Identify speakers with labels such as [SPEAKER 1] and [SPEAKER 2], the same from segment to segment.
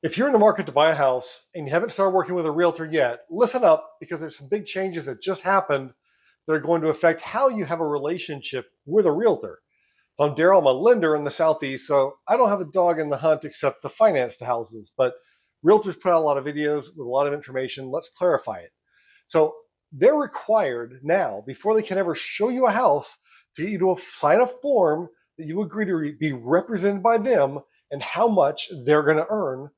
[SPEAKER 1] If you're in the market to buy a house and you haven't started working with a realtor yet, listen up because there's some big changes that just happened that are going to affect how you have a relationship with a realtor. So I'm Darrell, I'm a lender in the Southeast, so I don't have a dog in the hunt except to finance the houses. But realtors put out a lot of videos with a lot of information. Let's clarify it. So they're required now, before they can ever show you a house, to get you to sign a form that you agree to be represented by them and how much they're going to earn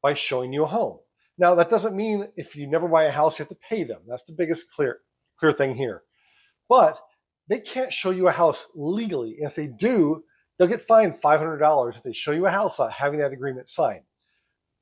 [SPEAKER 1] by showing you a home. Now, that doesn't mean if you never buy a house, you have to pay them. That's the biggest clear thing here. But they can't show you a house legally. And if they do, they'll get fined $500 if they show you a house without having that agreement signed.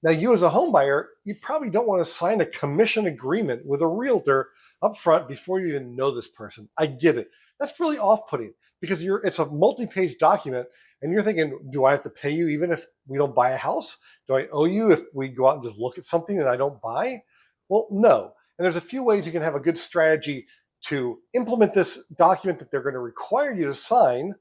[SPEAKER 1] Now, you as a home buyer, you probably don't want to sign a commission agreement with a realtor up front before you even know this person. I get it. That's really off-putting because it's a multi-page document and you're thinking, do I have to pay you even if we don't buy a house? Do I owe you if we go out and just look at something that I don't buy? Well, no. And there's a few ways you can have a good strategy to implement this document that they're going to require you to sign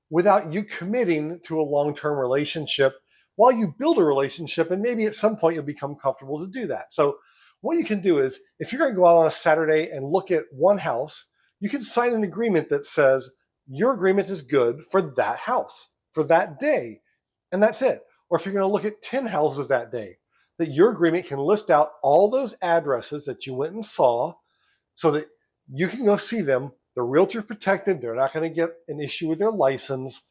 [SPEAKER 1] without you committing to a long-term relationship while you build a relationship, and maybe at some point you'll become comfortable to do that. So what you can do is, if you're going to go out on a Saturday and look at one house, you can sign an agreement that says your agreement is good for that house, for that day, and that's it. Or if you're going to look at 10 houses that day, that your agreement can list out all those addresses that you went and saw so that you can go see them. The realtor's protected. They're not going to get an issue with their license,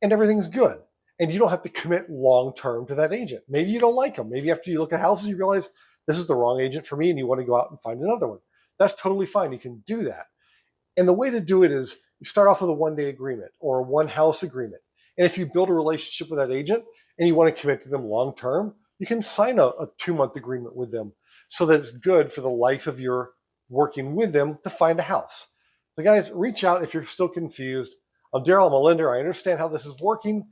[SPEAKER 1] and everything's good. And you don't have to commit long-term to that agent. Maybe you don't like them. Maybe after you look at houses, you realize this is the wrong agent for me and you want to go out and find another one. That's totally fine. You can do that. And the way to do it is you start off with a one-day agreement or a one-house agreement. And if you build a relationship with that agent and you want to commit to them long-term, you can sign a 2-month agreement with them so that it's good for the life of your working with them to find a house. So guys, reach out if you're still confused. I'm Darrell, I'm a lender. I understand how this is working.